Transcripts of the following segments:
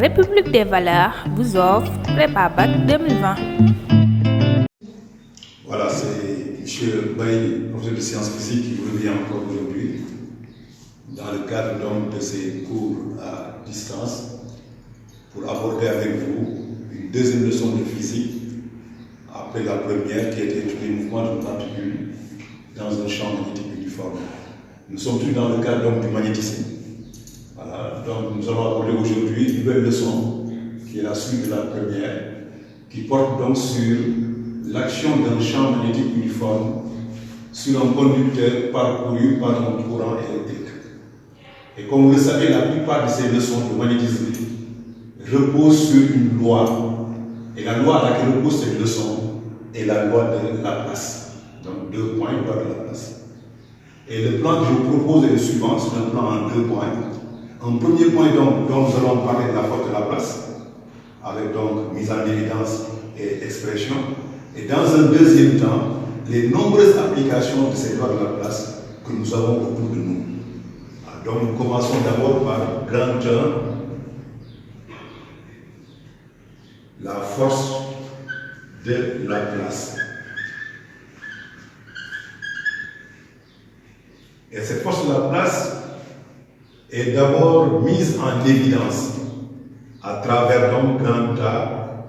République des valeurs vous offre Prépa-Bac 2020. Voilà, c'est M. Baye, professeur de sciences physiques, qui vous revient encore aujourd'hui dans le cadre donc de ces cours à distance pour aborder avec vous une deuxième leçon de physique après la première qui était étudier le mouvement d'une particule dans un champ magnétique uniforme. Nous sommes tous dans le cadre donc du magnétisme. Voilà, donc nous allons aborder aujourd'hui une nouvelle leçon qui est la suite de la première, qui porte donc sur l'action d'un champ magnétique uniforme sur un conducteur parcouru par un courant électrique. Et comme vous le savez, la plupart de ces leçons de magnétisme reposent sur une loi. Et la loi à laquelle repose cette leçon est la loi de Laplace. Donc 2 points, loi de Laplace. Et le plan que je vous propose est le suivant, c'est un plan en 2 points. Un premier point donc, dont nous allons parler de la force de Laplace, avec donc mise en évidence et expression. Et dans un deuxième temps, les nombreuses applications de ces lois de Laplace que nous avons autour de nous. Donc nous commençons d'abord par grand 1, la force de Laplace. Et cette force de Laplace est d'abord mise en évidence à travers donc grand A,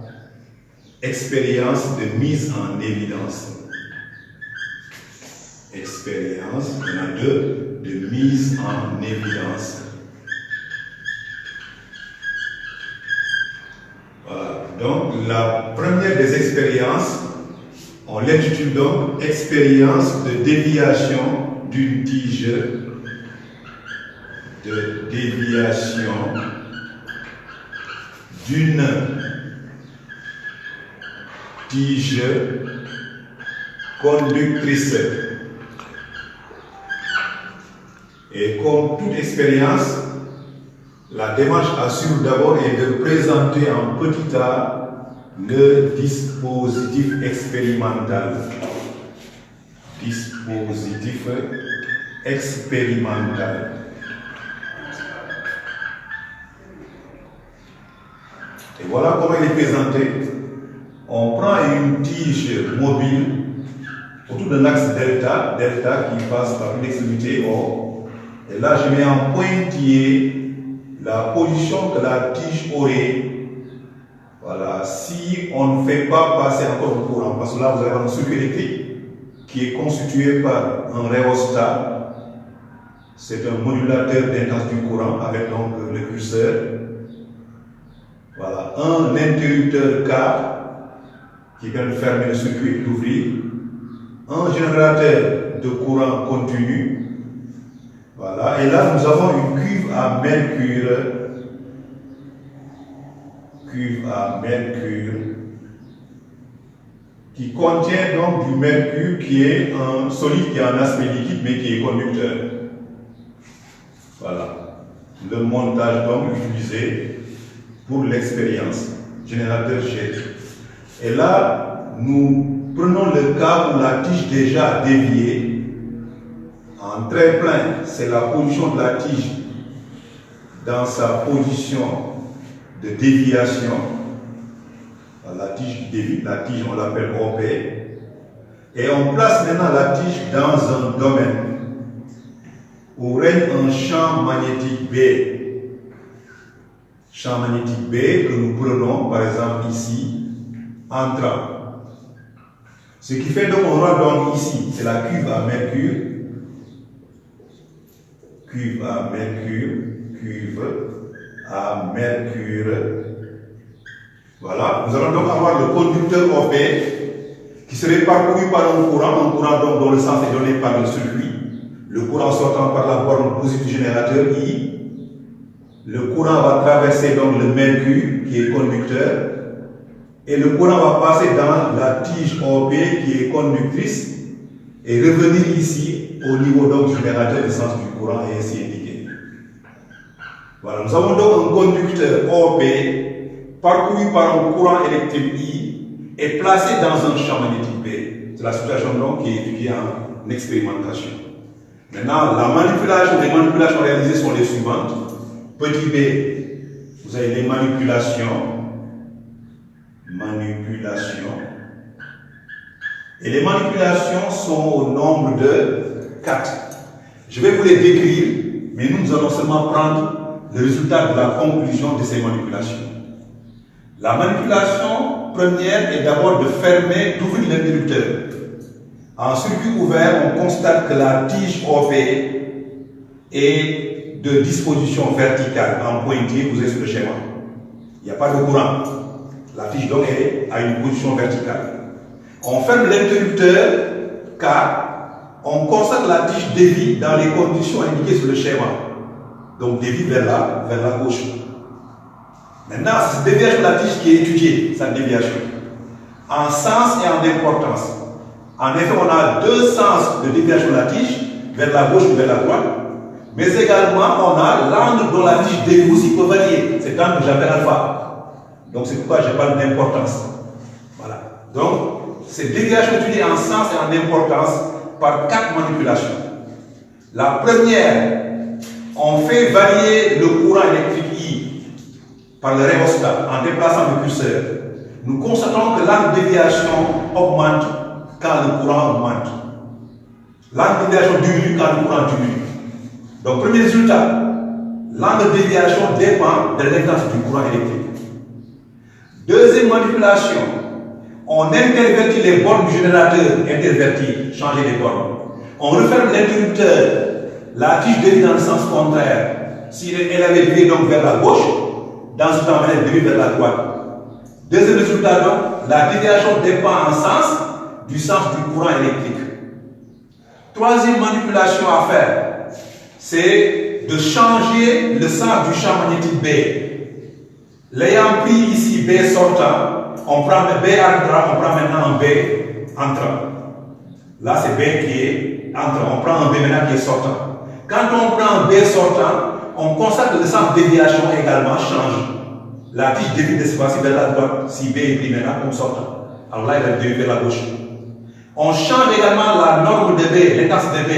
expérience de mise en évidence. Expérience, il y en a 2, de mise en évidence. Voilà. Donc la première des expériences, on l'intitule donc expérience de déviation d'une tige, de déviation d'une tige conductrice. Et comme toute expérience, la démarche assure d'abord est de présenter en petit a le dispositif expérimental. Dispositif expérimental. Et voilà comment il est présenté. On prend une tige mobile autour d'un axe delta, qui passe par une extrémité O. Et là, je mets en pointillé la position que la tige aurait. Voilà, si on ne fait pas passer encore le courant, parce que là, vous avez un circuit électrique qui est constitué par un rhéostat. C'est un modulateur d'intensité du courant avec donc le curseur. Voilà, un interrupteur K qui permet de fermer le circuit et d'ouvrir. Un générateur de courant continu. Voilà, et là nous avons une cuve à mercure. Cuve à mercure qui contient donc du mercure qui est un solide qui a un aspect liquide mais qui est conducteur. Voilà, le montage donc utilisé pour l'expérience, générateur G. Et là, nous prenons le cas où la tige déjà déviée. En très plein, c'est la position de la tige dans sa position de déviation. La tige qui dévie, la tige on l'appelle OP. Et on place maintenant la tige dans un domaine où règne un champ magnétique B. Champ magnétique B que nous prenons par exemple ici, entrant. Ce qui fait donc on aura donc ici, c'est la cuve à mercure. Cuve à mercure, cuve à mercure. Voilà, nous allons donc avoir le conducteur OP qui serait parcouru par un courant donc dont le sens est donné par le circuit. Le courant sortant par la borne positive du générateur I. Le courant va traverser donc le mercure qui est conducteur. Et le courant va passer dans la tige OP qui est conductrice et revenir ici au niveau donc du générateur de sens du courant et ainsi indiqué. Voilà, nous avons donc un conducteur OP parcouru par un courant électrique I et placé dans un champ magnétique B. C'est la situation donc qui est étudiée en expérimentation. Maintenant, les manipulations réalisées sont les suivantes. Petit b, vous vous avez les manipulations. Et les manipulations sont au nombre de 4. Je vais vous les décrire, mais nous allons seulement prendre le résultat de la conclusion de ces manipulations. La manipulation première est d'abord de fermer, d'ouvrir l'interrupteur. En circuit ouvert, on constate que la tige OP est de disposition verticale, en pointillé, vous avez sur le schéma. Il n'y a pas de courant. La tige donc est à une position verticale. On ferme l'interrupteur car on constate que la tige dévie dans les conditions indiquées sur le schéma. Donc dévie vers la gauche. Maintenant, c'est cette déviation de la tige qui est étudiée, cette déviation, en sens et en importance. En effet, on a deux sens de déviation de la tige, vers la gauche ou vers la droite, mais également on a l'angle dont la tige dévie aussi peut varier. C'est l'angle que j'appelle alpha. Donc c'est pourquoi je parle d'importance. Voilà. Donc, ces déviations étudiées en sens et en importance par 4 manipulations. La première, on fait varier le courant électrique I par le rhéostat en déplaçant le curseur. Nous constatons que l'angle de déviation augmente quand le courant augmente. L'angle de déviation diminue quand le courant diminue. Donc, premier résultat, l'angle de déviation dépend de l'intensité du courant électrique. Deuxième manipulation, on intervertit les bornes du générateur, changer les bornes. On referme l'interrupteur, la tige dévie dans le sens contraire. Si elle avait dévié donc vers la gauche, dans ce temps elle dévie vers la droite. Deuxième résultat donc, la déviation dépend en sens du courant électrique. Troisième manipulation à faire, c'est de changer le sens du champ magnétique B. L'ayant pris ici B sortant, on prend B entrant, on prend maintenant un B entrant. Là c'est B qui est entrant, on prend un B maintenant qui est sortant. Quand on prend un B sortant, on constate que le sens de déviation également change. La tige dévie de ce fois-ci vers la droite, si B est pris maintenant comme sortant. Alors là il va dévier vers la gauche. On change également la norme de B, l'intensité de B,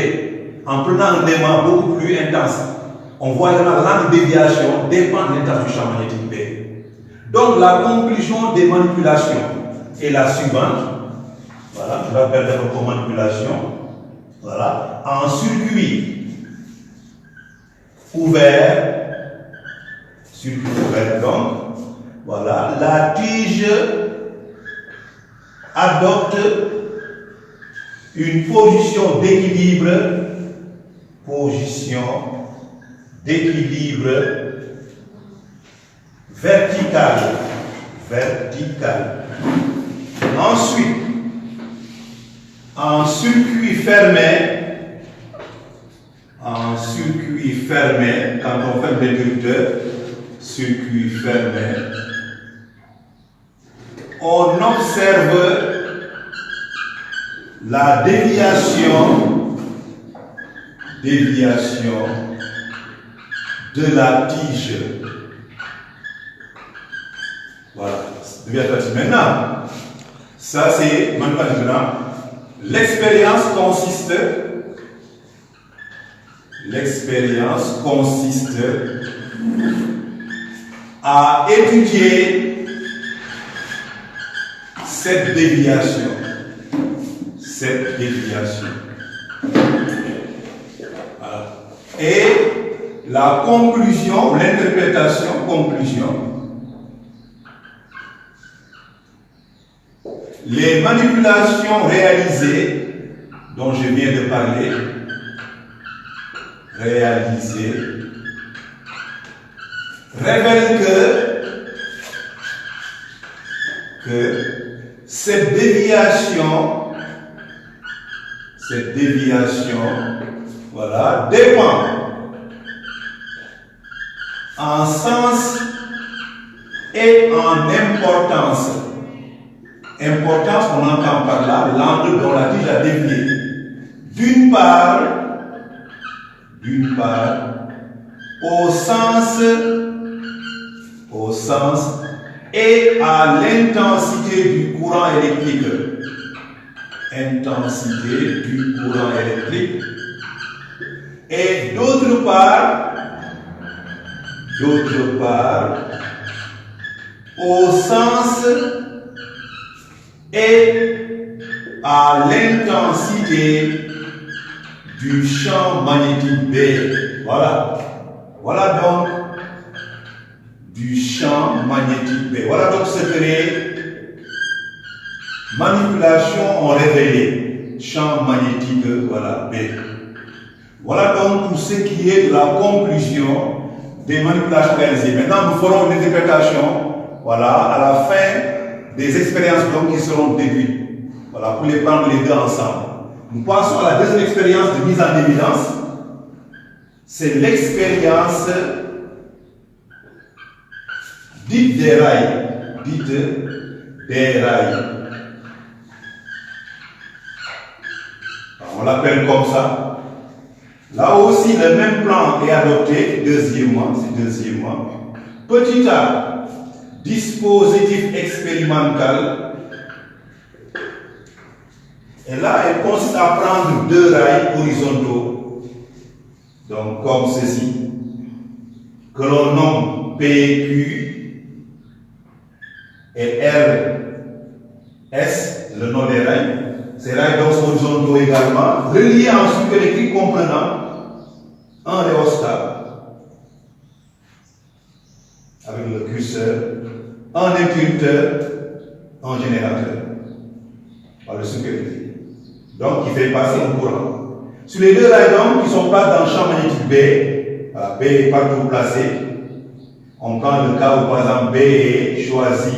en prenant un élément beaucoup plus intense. On voit également l'angle de déviation dépend de l'intensité du champ magnétique B. Donc la conclusion des manipulations est la suivante. Voilà, je vais faire d'abord comme manipulation. Voilà, en circuit ouvert, donc, voilà, la tige adopte une position d'équilibre verticale. Ensuite, en circuit fermé, quand on ferme l'interrupteur, circuit fermé, on observe la déviation de la tige. Voilà. Maintenant, ça c'est maintenant. L'expérience consiste à étudier cette déviation. Voilà. Et la conclusion, conclusion. Les manipulations réalisées, dont je viens de parler, révèlent que cette déviation, voilà, dépend en sens et en importance. Importance, on entend par là l'angle dont la tige a dévié. D'une part, au sens et à l'intensité du courant électrique. Et d'autre part, d'autre part, au sens et à l'intensité du champ magnétique B. Voilà. Voilà donc du champ magnétique B. Voilà donc ce que les manipulations ont révélé. Champ magnétique, voilà, B. Voilà donc pour ce qui est de la conclusion des manipulations réalisées. Maintenant, nous ferons une interprétation, voilà, à la fin des expériences donc qui seront déduites. Voilà, pour les prendre les deux ensemble. Nous passons à la deuxième expérience de mise en évidence. C'est l'expérience dite des rails. Dite des rails. Alors, on l'appelle comme ça. Là aussi, le même plan est adopté. Deuxièmement, c'est deuxièmement. Petit a, dispositif expérimental. Et là, elle consiste à prendre deux rails horizontaux, donc comme ceci, que l'on nomme PQ et RS, le nom des rails. Ces rails donc sont horizontaux également, reliés en circuit électrique comprenant un rhéostat avec le curseur, un interrupteur, un générateur. Voilà le circuit électrique. Donc, qui fait passer un courant. Sur les deux rails donc, qui sont placés dans le champ magnétique B, voilà, B est partout placé. On prend le cas où par exemple B est choisi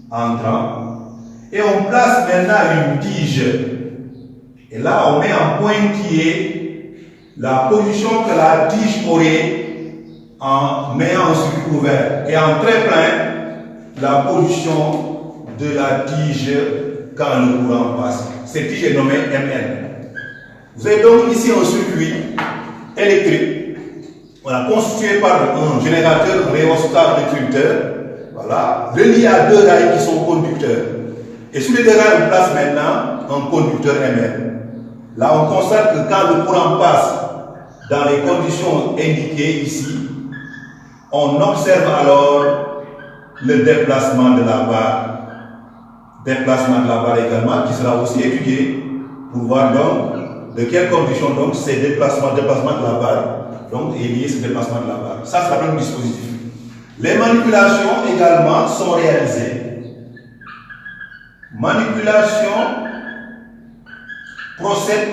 entrant. Et on place maintenant une tige. Et là, on met en pointillé la position que la tige aurait en mettant un circuit ouvert. Et en très plein, la position de la tige quand le courant passe. Cette tige est nommée Mn. Vous avez donc ici un circuit électrique, voilà, constitué par un générateur, un rhéostat, un interrupteur, voilà, relié à deux rails qui sont conducteurs. Et sur les deux rails, on place maintenant un conducteur Mn. Là, on constate que quand le courant passe dans les conditions indiquées ici, on observe alors le déplacement de la barre. Déplacement de la barre également, qui sera aussi étudié pour voir donc de quelles conditions donc ces déplacements de la barre donc est lié ce déplacement de la barre. Ça, c'est le même dispositif. Les manipulations également sont réalisées. Manipulation procède,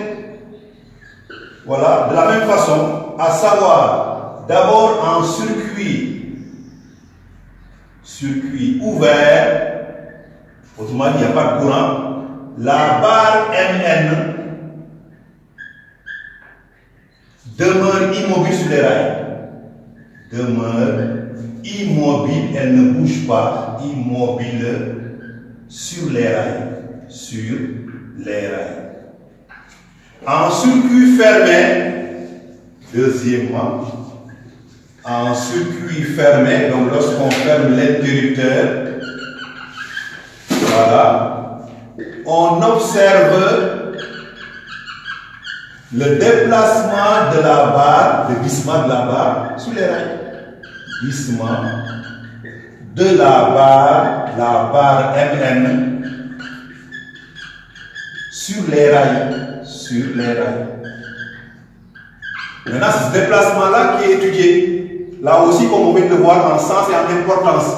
voilà, de la même façon, à savoir d'abord en circuit ouvert. Autrement dit, il n'y a pas de courant. La barre Mn demeure immobile sur les rails. Demeure immobile, elle ne bouge pas. Immobile sur les rails. Sur les rails. En circuit fermé, deuxièmement, en circuit fermé, donc lorsqu'on ferme l'interrupteur, voilà, on observe le déplacement de la barre, le glissement de la barre sur les rails. Glissement de la barre Mn sur les rails. Sur les rails. Maintenant, c'est ce déplacement-là qui est étudié. Là aussi, comme on vient de le voir, en sens et en importance.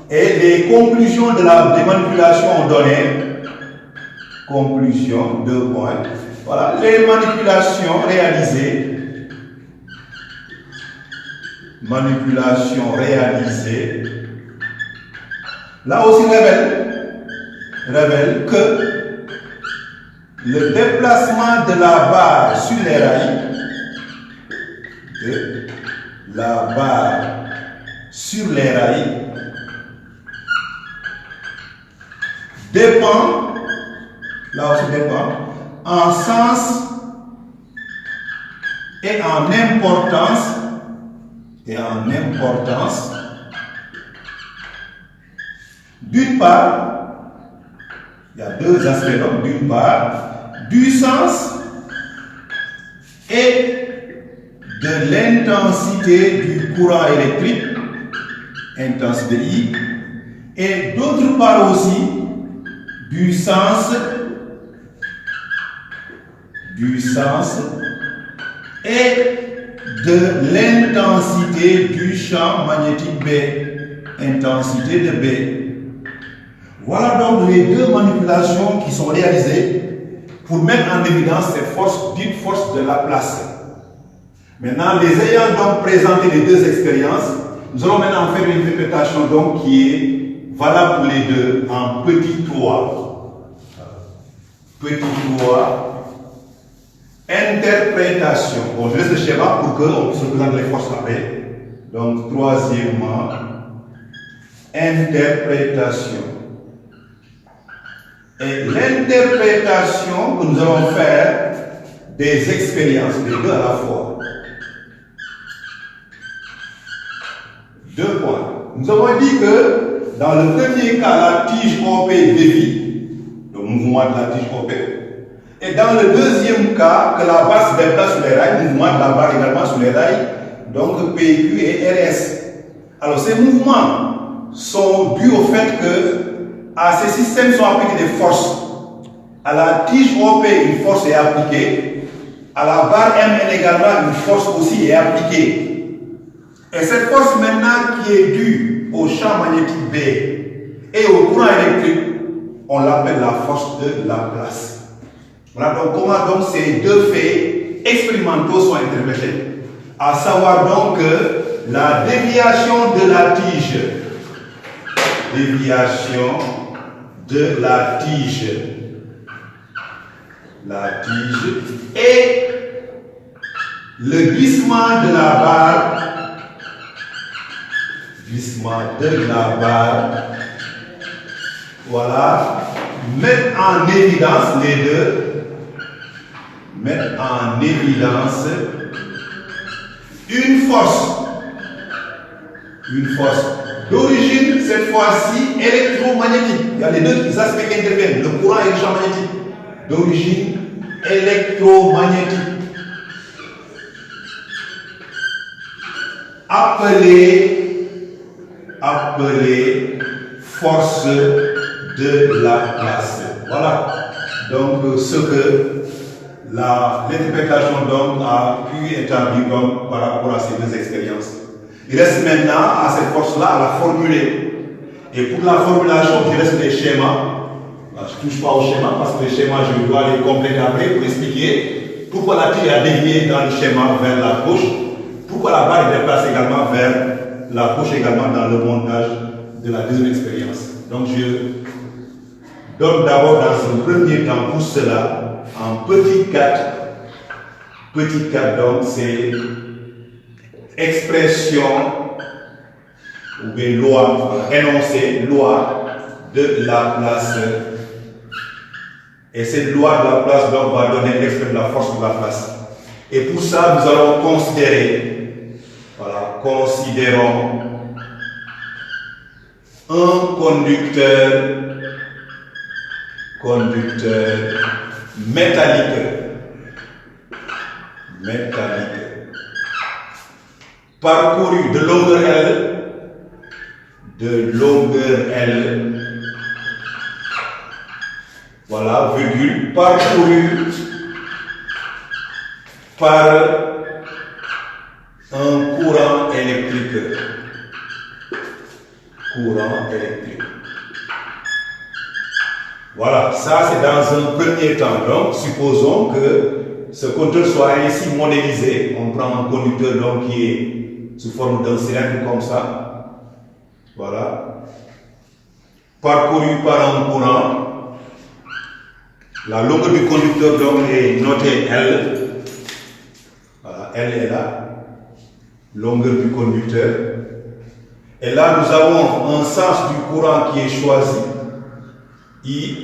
Et les conclusions des manipulations ont donné. Conclusion, 2 points. Voilà, les manipulations réalisées. Manipulation réalisée. Là aussi, révèle que le déplacement de la barre sur les rails, de la barre sur les rails, dépend, là aussi dépend, en sens et en importance, d'une part, il y a deux aspects, donc d'une part, du sens et de l'intensité du courant électrique, intensité I, et d'autre part aussi du sens et de l'intensité du champ magnétique B, intensité de B. Voilà donc les deux manipulations qui sont réalisées pour mettre en évidence cette force, dite force de Laplace. Maintenant, les ayant donc présenté les deux expériences, nous allons maintenant faire une interprétation donc qui est valable pour les deux en petit 3. Petit 3. Interprétation. Bon, je laisse le schéma pour qu'on puisse représenter les forces après. Donc, troisièmement, interprétation. Et l'interprétation que nous allons faire des expériences, les deux à la fois. 2 points. Nous avons dit que dans le premier cas, la tige OP dévie, le mouvement de la tige OP. Et dans le deuxième cas, que la barre se déplace sur les rails, le mouvement de la barre également sur les rails, donc PQ et RS. Alors ces mouvements sont dus au fait que à ces systèmes sont appliquées des forces. À la tige OP, une force est appliquée. À la barre MN également, une force aussi est appliquée. Et cette force maintenant qui est due au champ magnétique B et au courant électrique, on l'appelle la force de Laplace. Voilà donc comment donc ces deux faits expérimentaux sont interprétés. À savoir donc que la déviation de la tige, et le glissement de la barre, voilà, mettent en évidence les deux, une force d'origine, cette fois-ci, électromagnétique. Il y a les deux aspects qui interviennent, le courant et le champ magnétique, d'origine électromagnétique, appelée force de Laplace. Voilà donc ce que l'interprétation donc a pu établir donc par rapport à ces deux expériences. Il reste maintenant à cette force-là à la formuler. Et pour la formulation, je laisse les schémas. Je ne touche pas au schéma parce que les schémas, je dois les compléter après pour expliquer pourquoi la tige a dévié dans le schéma vers la gauche, pourquoi la barre est déplacée également vers la gauche également dans le montage de la deuxième expérience. Donc je donne d'abord dans un premier temps pour cela en petit 4. Petit 4 donc c'est expression ou bien loi, énoncé, loi de Laplace. Et cette loi de Laplace donc va donner l'expression de la force de Laplace. Et pour ça, nous allons considérer, voilà, considérons un conducteur métallique, parcouru de longueur L, voilà, virgule, parcouru par un courant électrique. Voilà, ça c'est dans un premier temps. Donc, supposons que ce conducteur soit ainsi modélisé. On prend un conducteur donc qui est sous forme d'un cylindre comme ça. Voilà. Parcouru par un courant. La longueur du conducteur donc est notée L. Voilà, L est là. Longueur du conducteur. Et là, nous avons un sens du courant qui est choisi, I.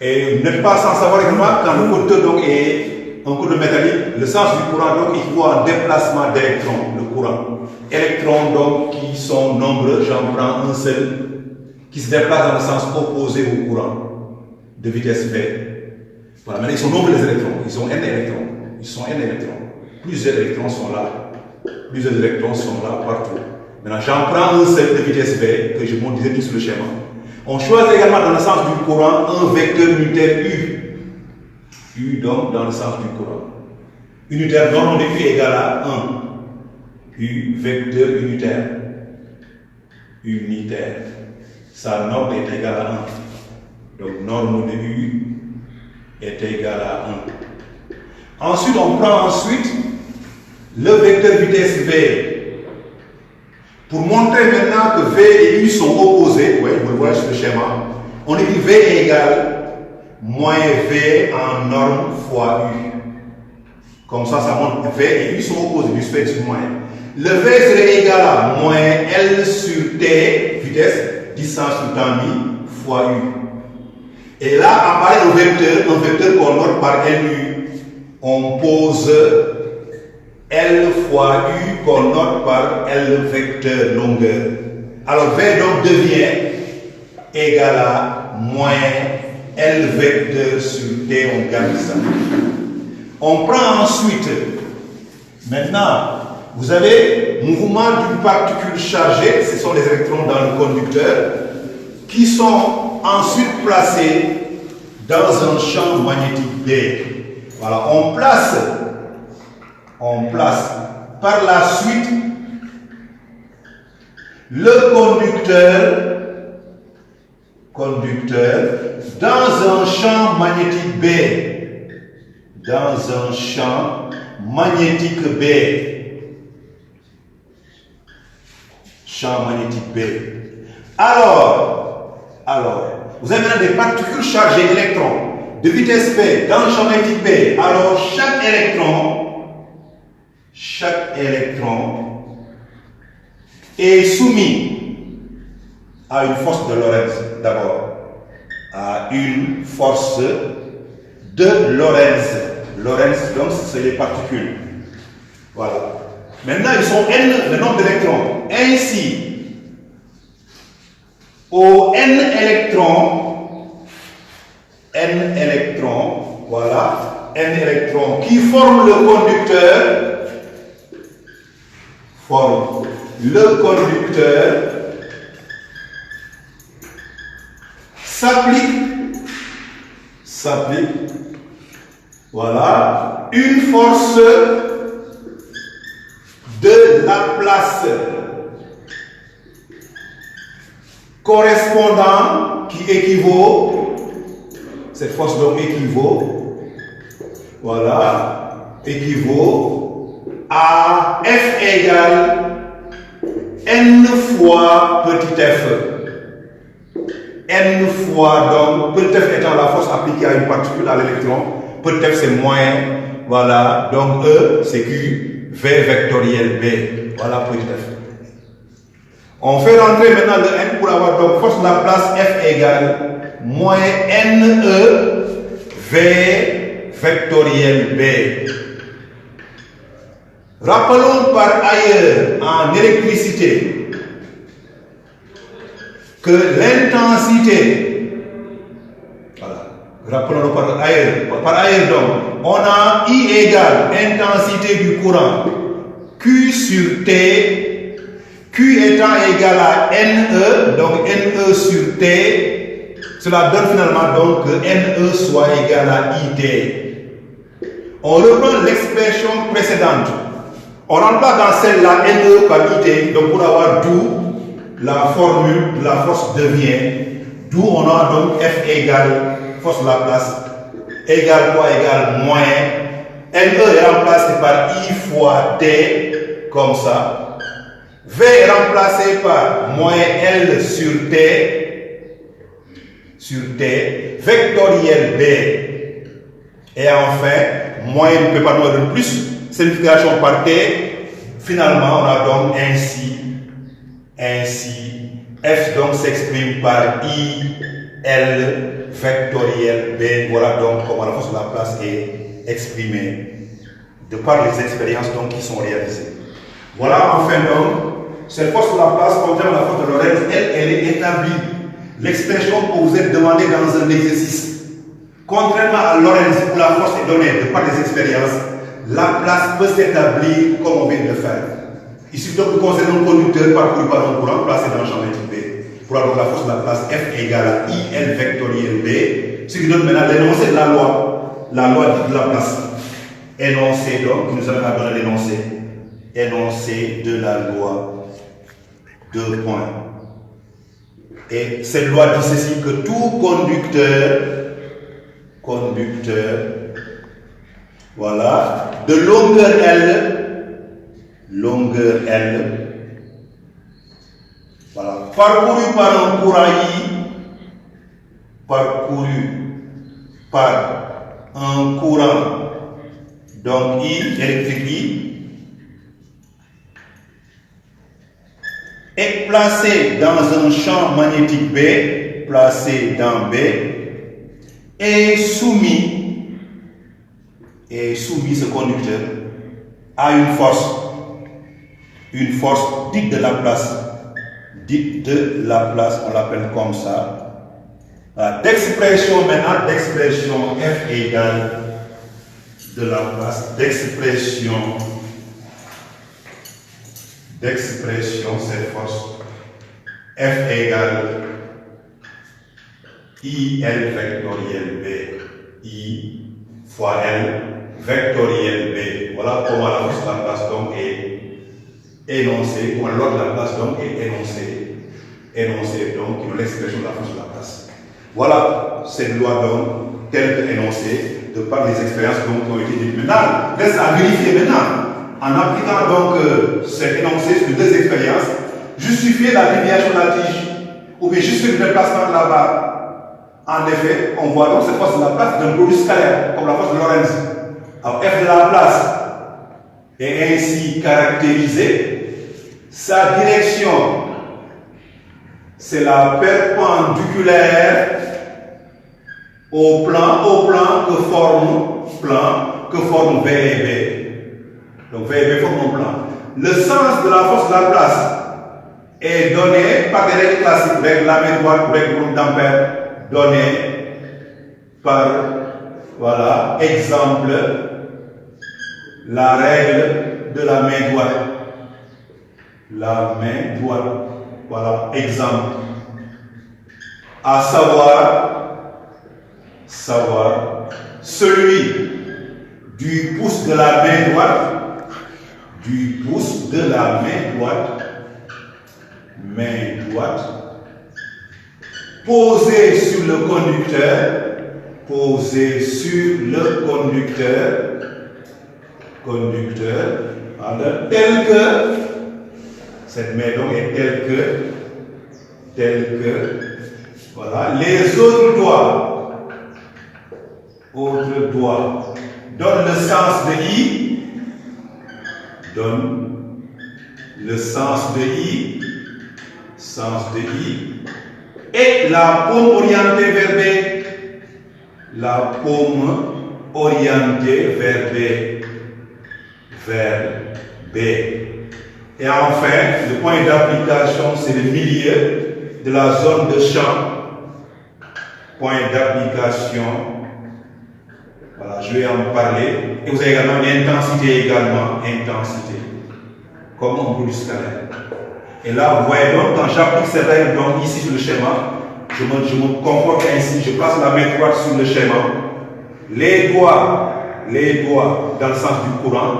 Et vous n'êtes pas sans savoir également quand le conducteur donc est un conducteur métallique, le sens du courant donc il faut un déplacement d'électrons, le courant. Électrons donc qui sont nombreux, j'en prends un seul, qui se déplace dans le sens opposé au courant, de vitesse V. Voilà, maintenant ils sont nombreux les électrons, ils sont N électrons. Plusieurs électrons sont là. Plusieurs électrons sont là partout. Maintenant, j'en prends un seul de vitesse V que je vous disais sur le schéma. On choisit également dans le sens du courant un vecteur unitaire U. U donc dans le sens du courant. Unitaire, donc on dit U égale à 1. U, vecteur unitaire. Unitaire. Sa norme est égale à 1. Donc norme de U est égale à 1. Ensuite, on prend le vecteur vitesse V. Pour montrer maintenant que V et U sont opposés, oui, vous le voyez sur le schéma, on écrit V égale moins V en norme fois U. Comme ça montre que V et U sont opposés, du fait du moins. Le V serait égal à moins L sur T, vitesse, distance sur temps mis, fois U. Et là apparaît un vecteur qu'on note par LU. On pose L fois U qu'on note par L vecteur longueur. Alors V donc devient égal à moins L vecteur sur T, on gagne ça. On prend ensuite, maintenant, vous avez mouvement d'une particule chargée, ce sont les électrons dans le conducteur, qui sont ensuite placés dans un champ magnétique B. Voilà, on place par la suite le conducteur dans un champ magnétique B. Dans un champ magnétique B. Champ magnétique B. Alors, vous avez maintenant des particules chargées électrons de vitesse V dans le champ magnétique B. Alors, chaque électron est soumis à une force de Lorentz d'abord, à une force de Lorentz. Lorentz, donc, c'est les particules. Voilà. Maintenant, ils sont N, le nombre d'électrons. Ainsi, au N électrons, voilà, N électrons qui forment le conducteur, s'applique, voilà, une force de Laplace correspondant qui équivaut, cette force donc équivaut à F égale N fois petit f. N fois donc, petit f étant la force appliquée à une particule, à l'électron, petit f c'est moins, voilà, donc E c'est Q, V vectoriel B, voilà petit f. On fait rentrer maintenant le N pour avoir donc force de Laplace F égale moins NE V vectoriel B. Rappelons par ailleurs en électricité que l'intensité, voilà, rappelons par ailleurs donc, on a I égale intensité du courant Q sur T, Q étant égal à NE, donc NE sur T, cela donne finalement donc que NE soit égal à IT. On reprend l'expression précédente. On remplace dans celle-là NE par IT, donc pour avoir d'où la formule de la force devient, d'où on a donc F égale force de Laplace, égale quoi? Égale moins NE est remplacé par I fois T, comme ça. V est remplacé par moins L sur T, vectoriel B. Et enfin, moins ne peut pas nous donner plus, simplification par T. Finalement, on a donc ainsi, F donc s'exprime par I, L, vectoriel B. Voilà donc comment la force de Laplace est exprimée de par les expériences donc qui sont réalisées. Voilà enfin donc, cette force de Laplace, contrairement à la force de Lorentz, elle est établie. L'expression que vous êtes demandée dans un exercice, contrairement à Lorentz où la force est donnée de par les expériences, la place peut s'établir comme on vient de le faire. Ici, donc, nous concernons un conducteur parcouru par un courant placé dans le champ magnétique B. Pour avoir la force de la place F égale à IL vectoriel B, ce qui donne maintenant l'énoncé de la loi de la place. Énoncé donc, qui nous amène à donner l'énoncé. Énoncé de la loi. 2 points. Et cette loi dit ceci, que tout conducteur, voilà, de longueur L, voilà, parcouru par un courant I, donc I, électrique I, est placé dans un champ magnétique B, placé dans B, et soumis ce conducteur à une force dite de la place, on l'appelle comme ça. D'expression maintenant, d'expression F égale de la place, d'expression cette force F égale IL vectoriel B, I fois L vectoriel B. Voilà comment la force de la place donc est énoncée, comment l'ordre de la place donc est énoncée donc qui est l'expression de la force de la place. Voilà cette loi donc telle que énoncée de par les expériences donc, qui ont été dites. Maintenant, reste à vérifier maintenant. En appliquant donc cet énoncé sur 2 expériences, justifier la déviation de la tige ou bien justifier le déplacement de la barre. En effet, on voit donc cette force de la place d'un produit scalaire, comme la force de Lorentz. Alors F de la place est ainsi caractérisée. Sa direction, c'est la perpendiculaire au plan que forme V et B. Donc V et B forment un plan. Le sens de la force de la place est donné par des règles classiques, règle la main droite, règle d'ampère, donné par, voilà, exemple, la règle de la main droite. La main droite, voilà, exemple. À savoir, celui du pouce de la main droite, posé sur le conducteur, voilà, tel que, cette main donc est tel que, voilà, les autres doigts donnent le sens de I, et la paume orientée vers B. Et enfin, le point d'application, c'est le milieu de la zone de champ. Point d'application, voilà, je vais en parler. Et vous avez également l'intensité, comme un produit scalaire. Et là, vous voyez donc, quand j'applique cette règle, donc ici sur le schéma, je me comporte ainsi, je place la main droite sur le schéma, les doigts dans le sens du courant,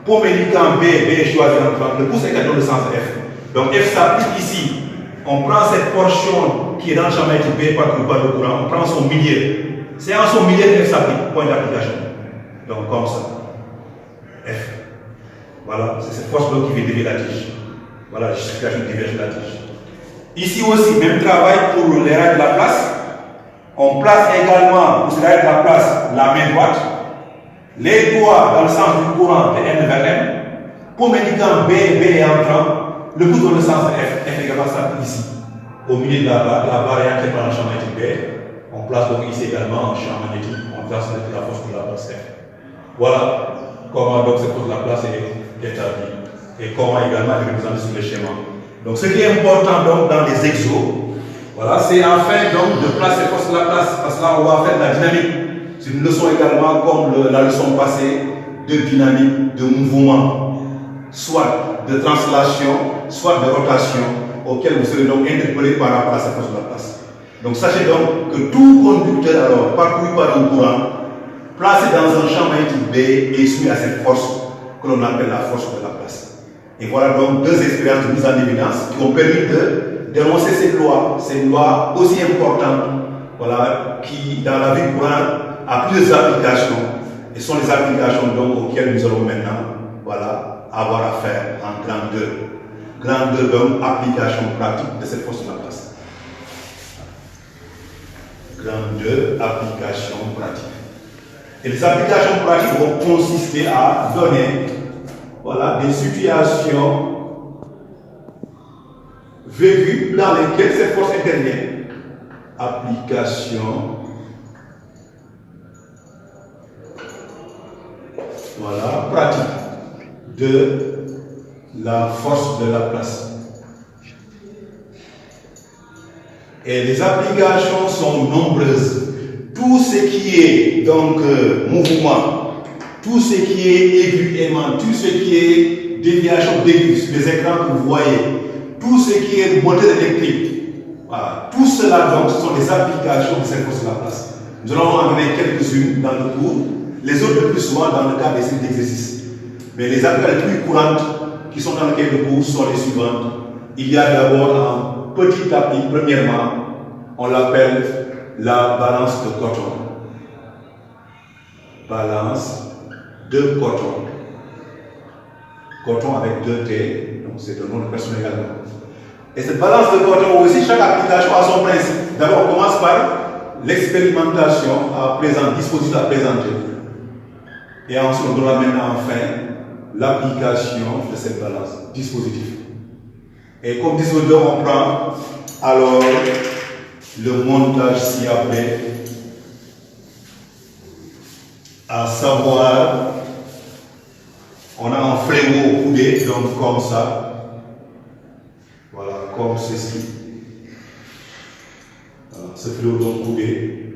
pour médicament B choisi entre le pouce est dans le sens F. Donc F s'applique ici. On prend cette portion qui est dans le champ magnétique B parcouru par le courant, on prend son milieu. C'est en son milieu que F s'applique, point d'application. Donc comme ça. F. Voilà, c'est cette force qui fait dévier la tige. Voilà la justification de déviation de la tige. Ici aussi, même travail pour les règles de la place. On place également pour ces règles de la place la main droite. Les doigts dans le sens du courant de N vers M. Pour médicament B est entrant, le pouce dans le sens de F également s'applique ici. Au milieu de la barre est entrée par le champ magnétique B. On place donc ici également un champ magnétique, on place la force de la place F. Voilà comment donc cette force de la place est établie et comment également elle est représentée sur le schéma. Donc ce qui est important donc dans les exos, voilà, c'est enfin donc de placer cette force de la place, parce que là on va faire de la dynamique. C'est une leçon également comme la leçon passée de dynamique, de mouvement, soit de translation, soit de rotation, auquel vous serez donc interpellé par rapport à cette force de la place. Donc sachez donc que tout conducteur alors parcouru par un courant, placé dans un champ magnétique B, est soumis à cette force que l'on appelle la force de la place. Et voilà donc deux expériences de mise en évidence qui ont permis de dénoncer ces lois aussi importantes, voilà, qui dans la vie courante a plusieurs applications, et sont les applications donc auxquelles nous allons maintenant, voilà, avoir affaire en grande 2. Grande 2 donc application pratique de cette force de la place. Grande 2 application pratique. Et les applications pratiques vont consister à donner, voilà, des situations vécues dans lesquelles cette force intervient. Application, voilà, pratique de la force de la place. Et les applications sont nombreuses. Tout ce qui est donc mouvement, tout ce qui est aiguillement, tout ce qui est déviation d'aigu sur les écrans que vous voyez, tout ce qui est moteur électrique, voilà, tout cela donc ce sont des applications de cette force de la place. Nous allons en donner quelques-unes dans le cours, les autres le plus souvent dans le cadre des séries d'exercices. Mais les applications les plus courantes qui sont dans le cadre de cours sont les suivantes. Il y a d'abord un petit appli, premièrement, on l'appelle la balance de coton. Balance de coton. Coton avec 2 T, donc c'est le nom de personne également. Et cette balance de coton aussi, chaque application a son principe. D'abord, on commence par l'expérimentation à présenter, dispositif à présenter. Et ensuite, on doit maintenant enfin l'application de cette balance, dispositif. Et comme dispositif, on prend alors le montage ci-après, à savoir, on a un fléau coudé, donc comme ça, voilà, comme ceci. Voilà, ce fléau donc coudé,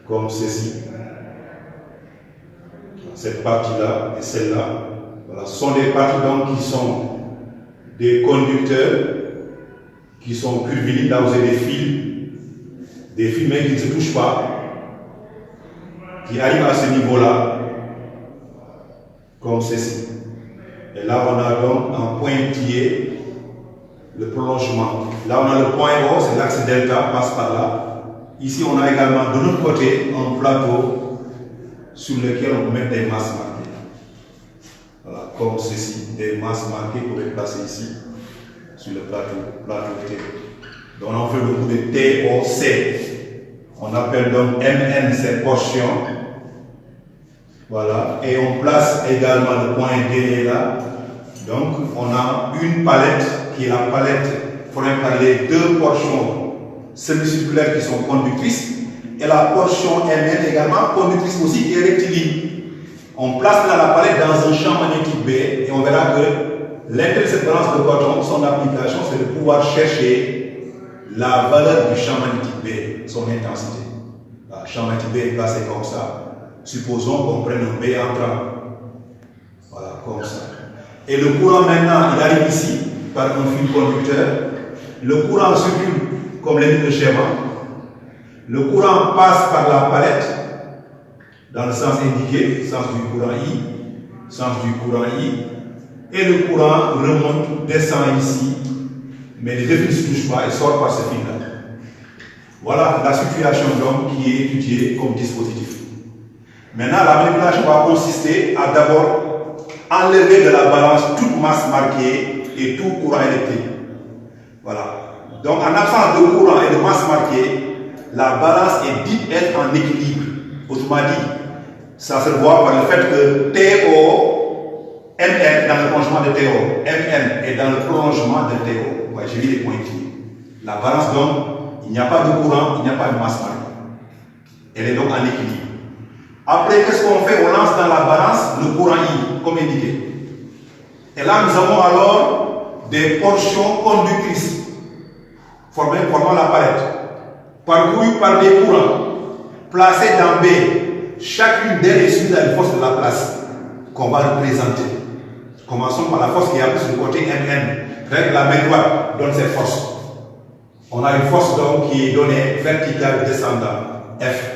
comme ceci. Cette partie-là et celle-là, voilà, ce sont des parties donc qui sont des conducteurs qui sont curviliques, là vous avez des fils mais qui ne se touchent pas, qui arrivent à ce niveau-là, comme ceci. Et là on a donc un pointillé, le prolongement. Là on a le point haut, c'est l'axe delta, passe par là. Ici on a également de l'autre côté un plateau sur lequel on peut mettre des masses marquées. Voilà, comme ceci, des masses marquées qu'on peut placer ici, sur le plateau T. Donc on fait le coup de TOC. On appelle donc MN cette portion. Voilà, et on place également le point D là. Donc on a une palette qui est la palette formée par les deux portions semi-circulaires qui sont conductrices. Et la portion MN également conductrice aussi qui est rectiligne. On place là la palette dans un champ magnétique B et on verra que l'intérêt de cette balance de coton, son application, c'est de pouvoir chercher la valeur du champ magnétique B, son intensité. Le champ magnétique B est placé comme ça. Supposons qu'on prenne un B entrant. Voilà, comme ça. Et le courant maintenant, il arrive ici par un fil conducteur. Le courant circule comme l'indique le schéma. Le courant passe par la palette dans le sens indiqué, sens du courant I, et le courant remonte, descend ici, mais les deux fils ne se touchent pas et sort par ce fil-là. Voilà la situation donc qui est étudiée comme dispositif. Maintenant, la manipulation va consister à d'abord enlever de la balance toute masse marquée et tout courant électrique. Voilà. Donc, en absence de courant et de masse marquée, la balance est dite être en équilibre. Autrement dit, ça se voit par le fait que TO, MN est dans le prolongement de TO, MN est dans le prolongement de TO. Ouais, j'ai mis les pointillés. La balance donc, il n'y a pas de courant, il n'y a pas de masse marquée. Elle est donc en équilibre. Après, qu'est-ce qu'on fait? On lance dans la balance le courant I, comme indiqué. Et là, nous avons alors des portions conductrices formant la palette, parcourues par des courants, placés dans B. Chacune d'elles est soumise à une force de la place. qu'on va représenter. Commençons par la force qui est sur le côté Mn. Règle la main droite donne cette force. On a une force donc qui est donnée verticale descendante, F.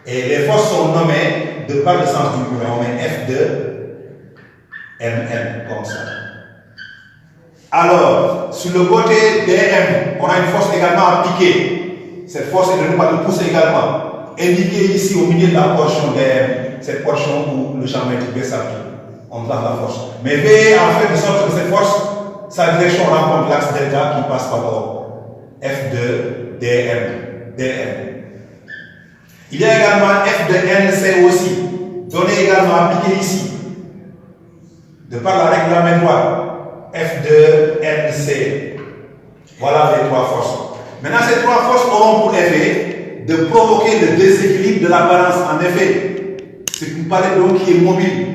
Et les forces sont nommées de par le sens du mouvement. On met F de Mn comme ça. Alors, sur le côté dm, on a une force également appliquée. Cette force est donnée par le pouce également. Indiquée ici au milieu de la portion dm, cette portion où le champ métrique s'applique. On place la force. Mais veillez en fait de sorte que cette force, sa direction rencontre l'axe delta qui passe par là. F de dm. Il y a également F de nc aussi, donné également appliqué ici. De par la règle de la main droite. F de nc. Voilà les trois forces. Maintenant, ces trois forces auront pour effet de provoquer le déséquilibre de la balance. En effet, c'est une palette donc qui est mobile.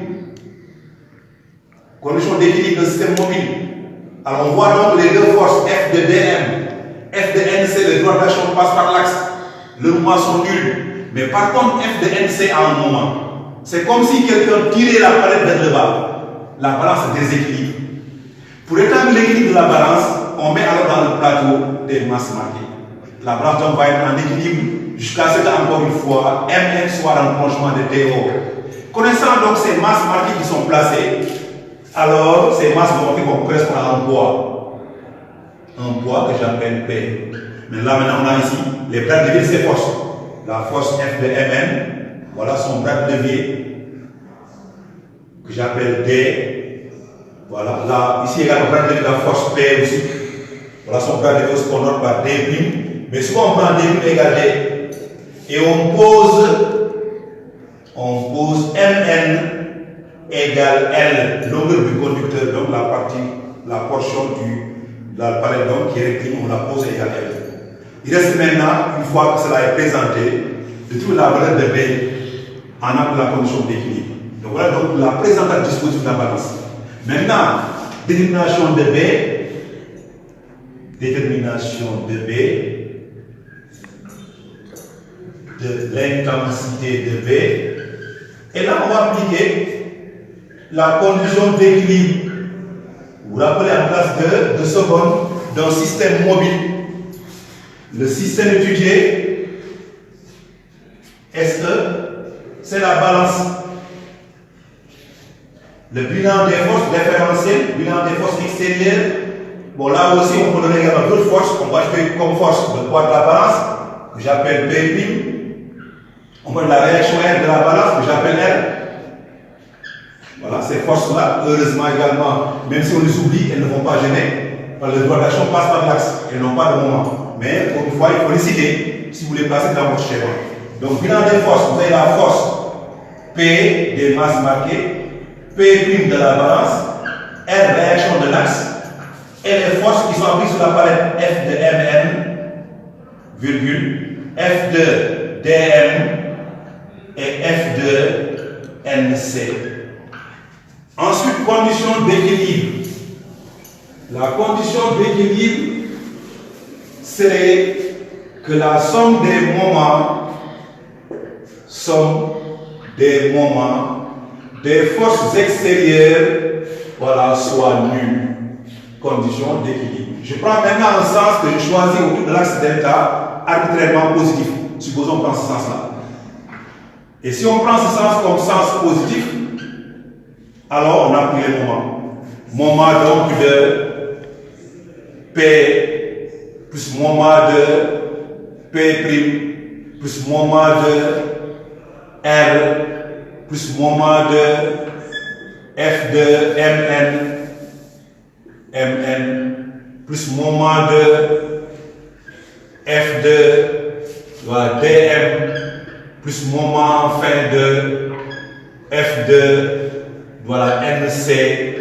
Condition d'équilibre d'un système mobile. Alors, on voit donc les deux forces F de dm, F de nc, le droit d'action passe par l'axe. Le mouvement sont nuls. Mais par contre, F de nc a un moment. C'est comme si quelqu'un tirait la palette vers le bas. La balance se déséquilibre. Pour établir l'équilibre de la balance, on met alors dans le plateau des masses marquées. La balance donc va être en équilibre jusqu'à ce qu'encore une fois, Mn soit dans le prolongement de DO. Connaissant donc ces masses marquées qui sont placées, alors ces masses vont correspondre à un poids. Un poids que j'appelle P. Mais là maintenant on a ici les bras de levier de ces forces. La force F de Mn, voilà son bras de levier que j'appelle D. Voilà, là, ici également, on prend la force P aussi. Voilà son bras de levier qu'on note par D'. Mais souvent on prend D' égale D. Et on pose Mn égale L, longueur du conducteur, donc la portion de la palette donc, qui est rectiligne, on la pose égale L. Il reste maintenant, une fois que cela est présenté, de trouver la valeur de B en appliquant la condition d'équilibre. Donc voilà donc la présentable disposition de la balance. Maintenant, détermination de B, de l'intensité de B, et là on va appliquer la condition d'équilibre. Vous vous rappelez en classe 2 secondes d'un système mobile. Le système étudié, SE, c'est la balance. Le bilan des forces référentielles, bilan des forces extérieures. Bon, là aussi, on peut donner également d'autres forces. On va ajouter comme force le poids de la balance, que j'appelle P'. On va la réaction R de la balance, que j'appelle R. Voilà, ces forces-là, heureusement également, même si on les oublie, elles ne vont pas gêner. Le droit d'action passe par l'axe, elles n'ont pas de moment. Mais pour une fois, il faut les citer si vous les placez dans votre schéma. Donc, bilan des forces, vous avez la force P des masses marquées. P' de la balance, R réaction de l'axe, et les forces qui sont appliquées sur la palette F de Mn, virgule, F de Dm et F de Nc. Ensuite, condition d'équilibre. La condition d'équilibre, c'est que la somme des moments des forces extérieures, voilà, soit nulle. Condition d'équilibre. Je prends maintenant un sens que je choisis autour de l'axe delta, arbitrairement positif. Supposons qu'on prend ce sens-là. Et si on prend ce sens comme sens positif, alors on a pris les moments. Moment donc de P plus moment de P' plus moment de R plus moment de F de Mn plus moment de F de Dm plus moment enfin de F de Nc,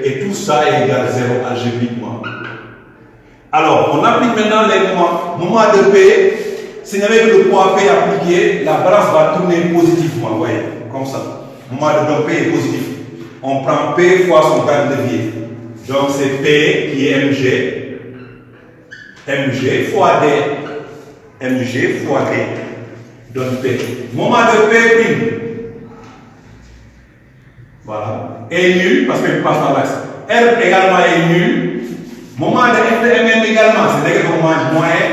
et tout ça est égal à 0 algébriquement. Alors, on applique maintenant les moments. Moment de P, s'il n'y avait que le poids P appliqué, la balance va tourner positivement, vous voyez, comme ça. Moment de P est positif. On prend P fois son bras de levier. Donc c'est P qui est Mg fois D. Mg fois D donne P. Moment de P'. Voilà. Est nul parce qu'il passe par l'axe. R également est nul. Moment de f de mn également, c'est l'égal au moins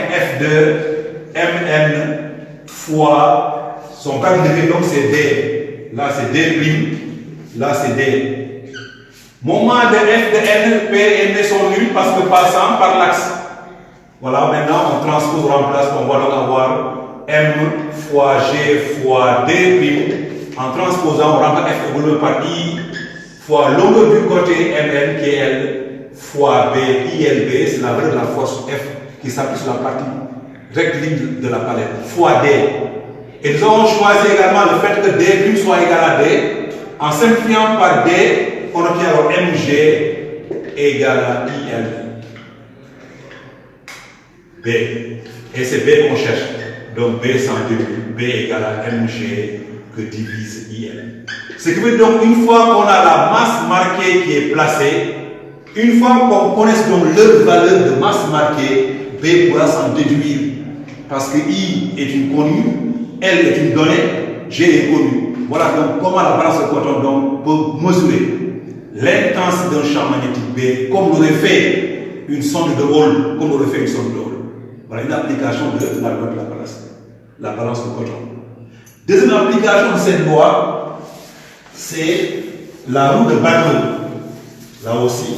f de mn fois son cas de degré, donc c'est d. Là c'est d', là c'est d. Moment de f de n, p et n sont nuls parce que passant par l'axe. Voilà, maintenant on transpose, on remplace, on va donc avoir m fois g fois d'. En transposant, on remplace f évolué par i fois longueur du côté mn qui est l fois b, ILB, c'est la valeur de la force F qui s'applique sur la partie rectiligne de la palette, fois D. Et nous avons choisi également le fait que D' soit égal à D. En simplifiant par D, on obtient alors MG égale à IL. B. Et c'est B qu'on cherche. Donc B sans début, B égale à MG que divise IL. Ce qui veut dire donc une fois qu'on a la masse marquée qui est placée, une fois qu'on connaisse donc leur valeur de masse marquée, B pourra s'en déduire. Parce que I est une connue, L est une donnée, G est connue. Voilà donc comment la balance de coton donc peut mesurer l'intensité d'un champ magnétique B comme l'aurait fait une sonde de Hall, comme l'aurait fait une sonde de Hall. Voilà une application de la loi de la balance de coton. Deuxième application de cette loi, c'est la roue de Barlow. Là aussi.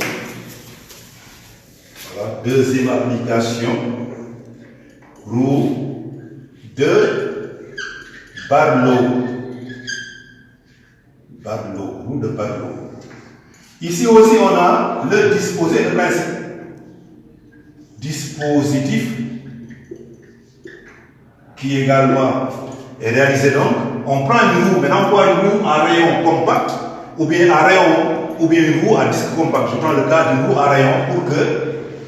Voilà, deuxième application, roue de Barlow. Roue de Barlow. Ici aussi, on a le disposé de principe. Dispositif qui également est réalisé donc. On prend une roue, maintenant on prend une roue à rayon compact ou bien à rayon ou bien une roue à disque compact. Je prends le cas d'une roue à rayon pour que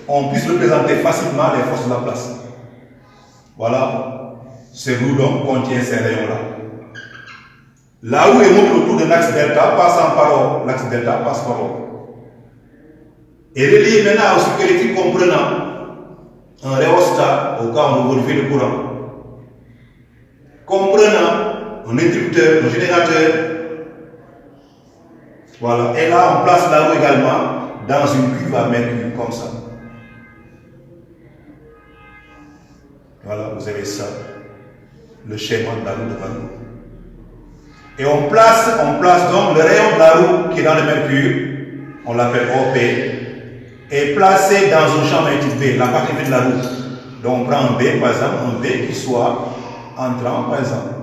on puisse représenter facilement les forces de la place. Voilà, ces roues donc contiennent ces rayons-là. La roue est montée autour de l'axe delta, passant par O. L'axe delta passe par O. Et relié maintenant au circuit électrique comprenant un rhéostat au cas où on veut vérifier le courant, comprenant un interrupteur, un générateur. Voilà, et là on place la roue également dans une cuve à mercure comme ça. Voilà, vous avez ça, le schéma de la roue de Barlow. Et on place donc le rayon de la roue qui est dans le mercure, on l'appelle OP, est placé dans un champ magnétique B, la partie de la roue. Donc on prend un B, par exemple, un B qui soit entrant, par exemple.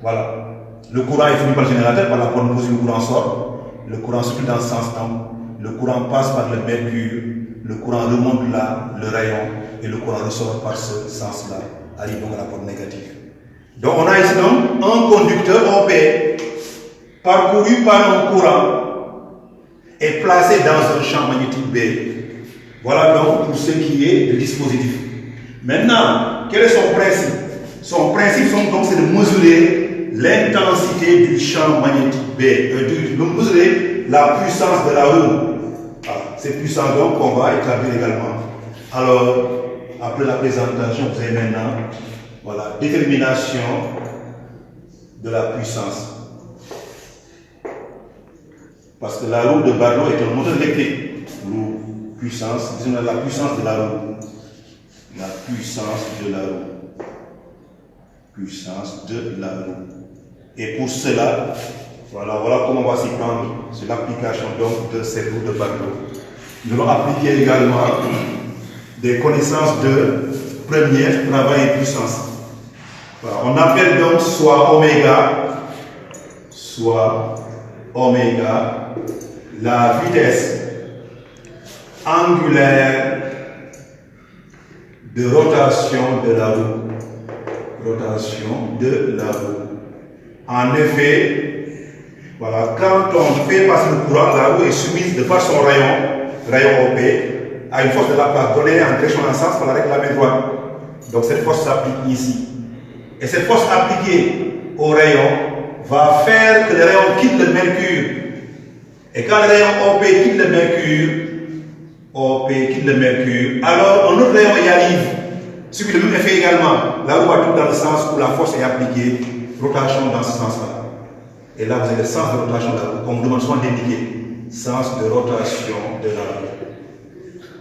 Voilà. Le courant est fourni par le générateur, par la bonne position, le courant sort. Le courant circule dans ce sens, donc le courant passe par le mercure, le courant remonte là, le rayon, et le courant ressort par ce sens-là, arrive donc à la porte négative. Donc on a ici donc un conducteur OP parcouru par un courant et placé dans un champ magnétique B. Voilà donc pour ce qui est du dispositif. Maintenant, quel est son principe? Son principe c'est de mesurer l'intensité du champ magnétique B, de mesurer la puissance de la roue. Voilà, c'est puissant donc qu'on va établir également. Alors, après la présentation, vous avez maintenant voilà, détermination de la puissance. Parce que la roue de Barlow est un moteur électrique. Roue, puissance, disons la puissance de la roue. La puissance de la roue. Puissance de la roue. Et pour cela, voilà comment on va s'y prendre. C'est l'application donc de cette roue de Barlow. Nous allons appliquer également des connaissances de première, travail et puissance. Voilà, on appelle donc soit oméga, la vitesse angulaire de rotation de la roue. Rotation de la roue. En effet, voilà, quand on fait passer le courant, la roue est soumise de par son rayon OP, à une force de la place donnée en direction d'un sens par la règle de la main droite. Donc cette force s'applique ici. Et cette force appliquée au rayon va faire que le rayon quitte le mercure. Et quand le rayon OP quitte le mercure, alors un autre rayon y arrive, subit le même effet également. La roue va tout dans le sens où la force est appliquée, rotation dans ce sens-là. Et là, vous avez le sens de rotation de la roue, comme vous demande souvent d'indiquer. Sens de rotation de la roue.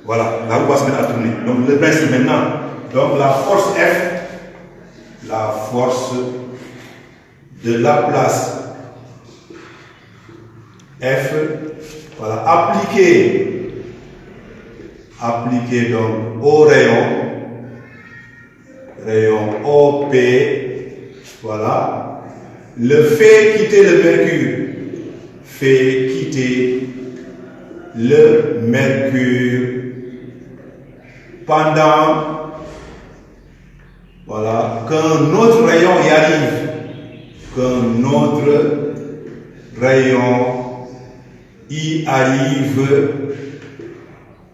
Voilà, la roue va se mettre à tourner. Donc le principe maintenant, donc la force F, la force de la place F, voilà, appliquée donc au rayon OP, voilà, le fait quitter le mercure, pendant, voilà, qu'un autre rayon y arrive,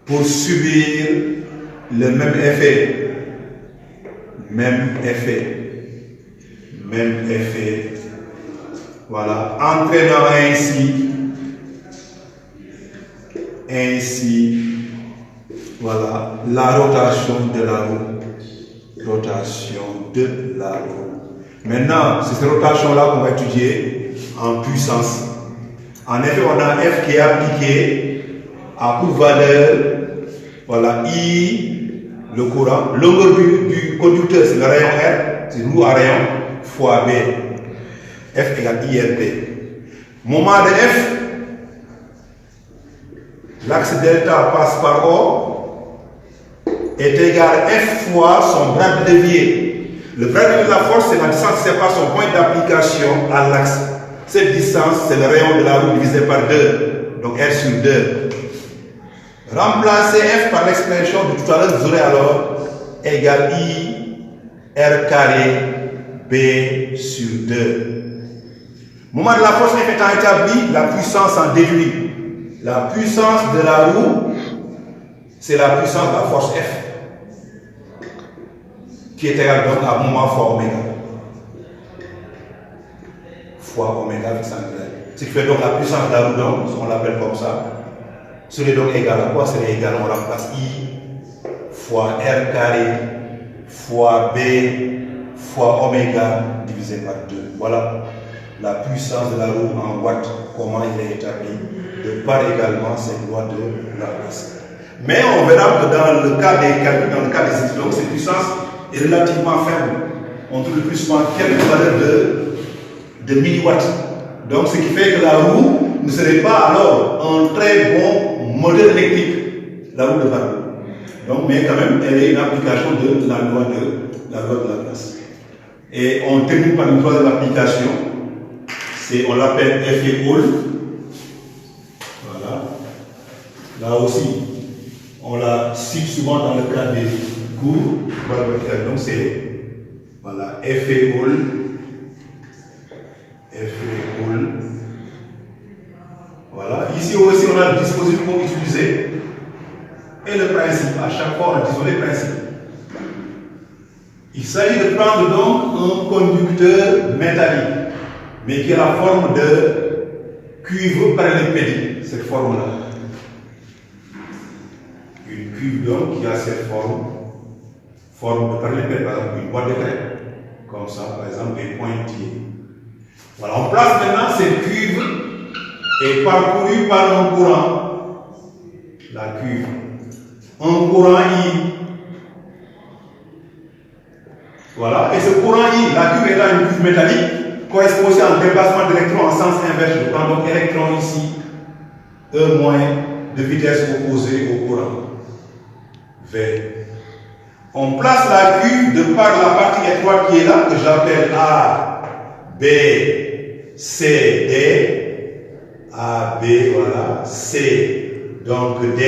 pour subir le même effet, voilà, entraînant ainsi, voilà, la rotation de la roue. Maintenant, c'est cette rotation-là qu'on va étudier en puissance. En effet, on a F qui est appliqué à pour valeur, voilà, I, le courant, longueur du conducteur, c'est le rayon R, c'est roue à rayon, fois B. F égale IRP. Moment de F, l'axe delta passe par O, est égal à F fois son bras de levier. Le bras de levier de la force, c'est la distance qui sépare son point d'application à l'axe. Cette distance, c'est le rayon de la roue divisé par 2, donc R sur 2. Remplacez F par l'expression de tout à l'heure, vous aurez alors égal I R carré B sur 2. Moment de la force F étant établi, la puissance en déduit. La puissance de la roue, c'est la puissance de la force F, qui est égale donc à moment fois oméga. Fois oméga avec centrale. Ce qui fait donc la puissance de la roue, donc, on l'appelle comme ça, serait donc égal à quoi? Serait égal, on remplace I fois R carré fois B fois oméga divisé par 2. Voilà la puissance de la roue en watts, comment il est établi, de par également cette loi de Laplace. Mais on verra que dans le cas des calculs, dans le cas des études, donc cette puissance est relativement faible. On trouve le plus souvent quelques valeurs de milliwatts. Donc ce qui fait que la roue ne serait pas alors un très bon modèle électrique, la roue de Van. Donc, mais quand même, elle est une application de la loi de Laplace. Et on termine par une troisième application. On l'appelle effet Hall. Voilà. Là aussi, on la cite souvent dans le cadre des cours. Donc c'est voilà, effet Hall. Voilà. Ici aussi, on a le dispositif qu'on utilise. Et le principe, à chaque fois, on a le principe. Il s'agit de prendre donc un conducteur métallique, mais qui a la forme de cuivre parallélépédique, cette forme-là. Une cuve donc qui a cette forme de parallélépédique, par exemple une boîte de craie, comme ça, par exemple des pointillés. Voilà, on place maintenant cette cuve et parcourue par un courant, la cuve, un courant I. Voilà, et ce courant I, la cuve étant une cuve métallique, correspond aussi à un déplacement d'électrons en sens inverse. Je prends donc électron ici, E- de vitesse opposée au courant, V. On place la cuve de par la partie étroite qui est là, que j'appelle A, B, C, D. A, B, voilà, C, donc D.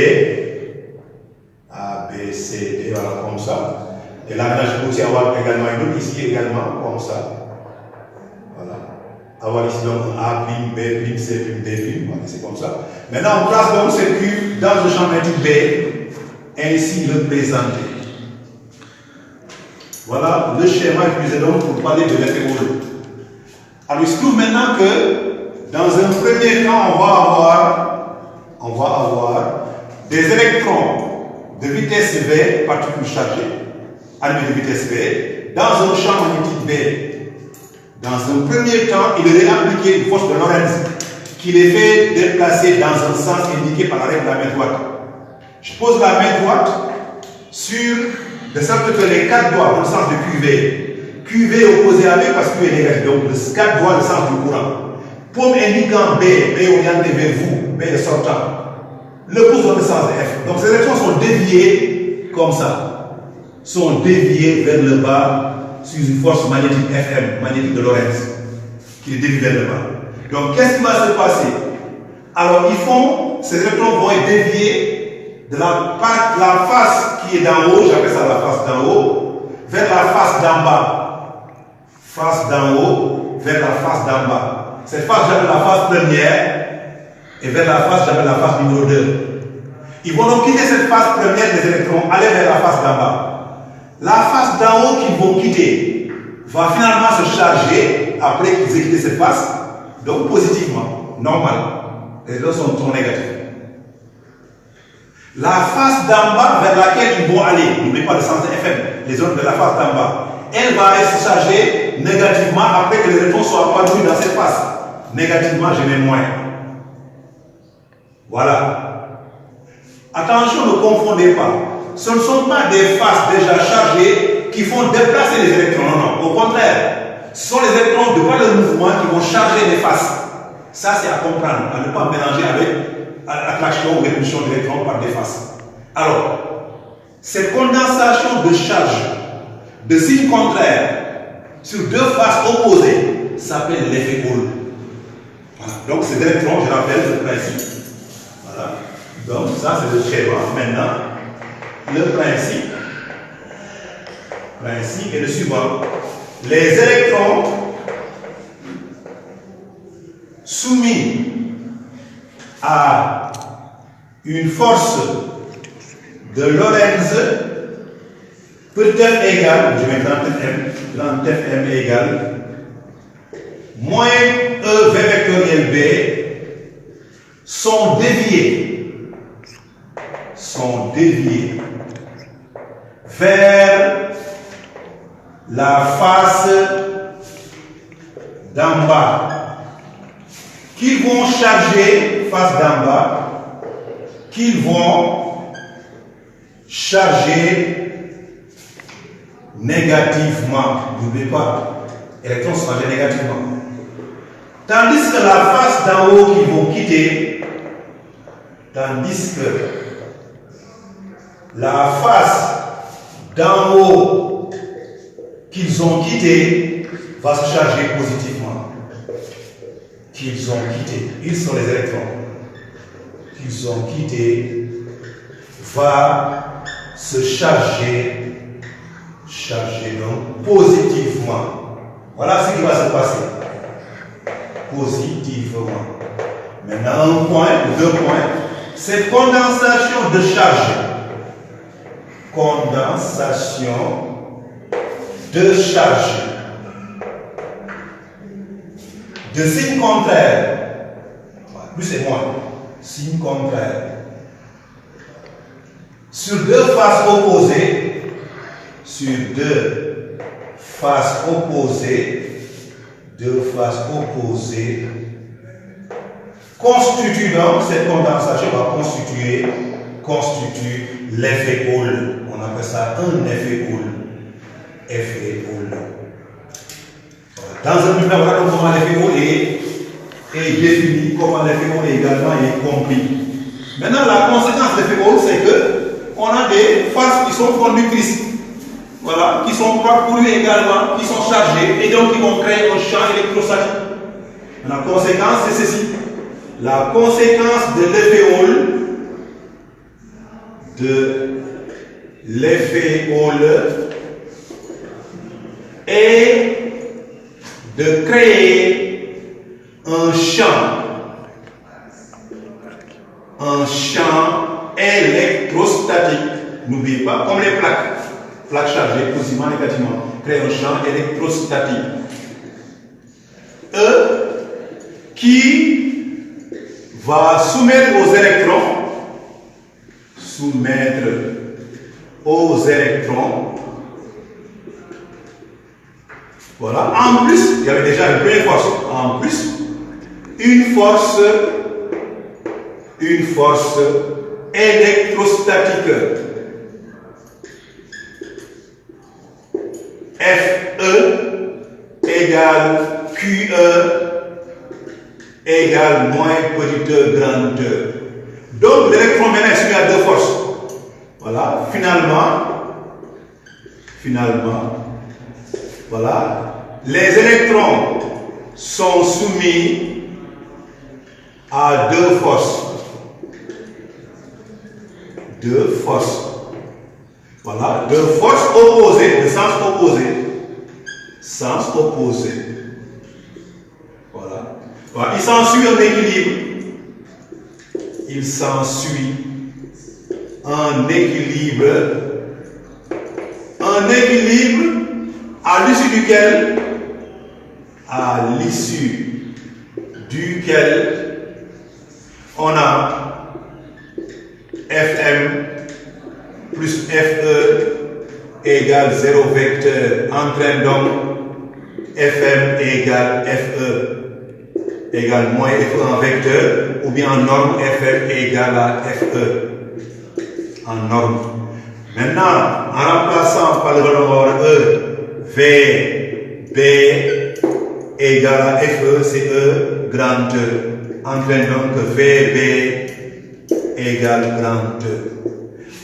A, B, C, D, voilà, comme ça. Et là, je peux aussi avoir également une autre ici, également, comme ça. Voilà. Avoir ici donc A', B', C', D', voilà, c'est comme ça. Maintenant, on place donc cette cuve dans le champ magnétique B, ainsi le présenter. Voilà le schéma utilisé donc pour parler de l'effet Hall. Alors, il se trouve maintenant que dans un premier temps, on va avoir des électrons de vitesse V, particules chargées, animés de vitesse V, dans un champ magnétique B. Dans un premier temps, il aurait appliqué une force de Lorentz qui les fait déplacer dans un sens indiqué par la règle de la main droite. Je pose la main droite sur, de sorte que les 4 doigts dans le sens de QV. QV est opposé à B parce que Q est négatif. Donc, les 4 doigts le sens du courant. Paume indiquant B, B orienté vers vous, B est sortant. Le pouce dans le sens de F. Donc, ces électrons sont déviés comme ça. Sont déviés vers le bas sur une force magnétique FM, magnétique de Lorentz, qui est déviée vers le bas. Donc, qu'est-ce qui va se passer? Alors, ces électrons vont être déviés de la face qui est d'en haut, j'appelle ça la face d'en haut, vers la face d'en bas. Face d'en haut vers la face d'en bas. Cette face, j'appelle la face première, et vers la face, j'appelle la face numéro 2. Ils vont donc quitter cette face première des électrons, aller vers la face d'en bas. La face d'en haut qu'ils vont quitter va finalement se charger après qu'ils aient quitté cette face, donc positivement, normal. Les deux sont négatifs. La face d'en bas vers laquelle ils vont aller, n'oubliez pas le sens de FM, les autres de la face d'en bas, elle va se charger négativement après que les électrons soient produits dans cette face. Négativement, je mets moins. Voilà. Attention, ne confondez pas. Ce ne sont pas des faces déjà chargées qui font déplacer les électrons. Non, non. Au contraire, ce sont les électrons de par le mouvement qui vont charger les faces. Ça, c'est à comprendre, à ne pas mélanger avec attraction ou répulsion d'électrons par des faces. Alors, cette condensation de charge de signes contraires sur deux faces opposées s'appelle l'effet Hall. Voilà. Donc, ces électrons, je rappelle le principe. Voilà. Donc, ça, c'est le schéma. Maintenant, le principe est le suivant. Les électrons soumis à une force de Lorentz peut être égale, je mets grand Fm égale moins E V vectoriel B sont déviés vers la face d'en bas, qu'ils vont charger, face d'en bas, qu'ils vont charger négativement. N'oubliez pas, électrons sont chargés négativement. Tandis que la face d'en haut qu'ils vont quitter, tandis que la face d'en haut qu'ils ont quitté va se charger positivement. Qu'ils ont quitté, ils sont les électrons. Qu'ils ont quitté va se charger donc positivement. Voilà ce qui va se passer. Positivement. Maintenant, un point ou deux points. Cette condensation de charge. De signe contraire, plus et moins, signe contraire, sur deux faces opposées, constitue donc, cette condensation va constitue l'effet Hall. On appelle ça un effet Hall. Dans un premier temps, voilà comment l'effet Hall est défini, comment l'effet Hall également est compris. Maintenant, la conséquence de l'effet Hall, c'est que on a des faces qui sont conductrices, voilà, qui sont parcourues également, qui sont chargées, et donc qui vont créer un champ électrostatique. La conséquence, c'est ceci. La conséquence de l'effet Hall est de créer un champ électrostatique. N'oubliez pas, comme les plaques chargées positivement, négativement, créer un champ électrostatique. Qui va soumettre aux électrons Voilà. En plus, il y avait déjà une première force. En plus, une force électrostatique. Fe égale QE égale moins petit e grand E. Donc l'électron maintenant est soumis à deux forces. Voilà, finalement, voilà, les électrons sont soumis à deux forces. Voilà, deux forces opposées, de sens opposé. Voilà. Voilà. Il s'ensuit un équilibre. Un équilibre à l'issue duquel on a Fm plus Fe égale 0 vecteur, entraîne donc Fm égale Fe égale moins Fe en vecteur, ou bien en norme Fm égale à Fe en norme. Maintenant, en remplaçant par le valeur E, V, B égale à Fe, c'est E grand E, entraîne donc VB égale grand E.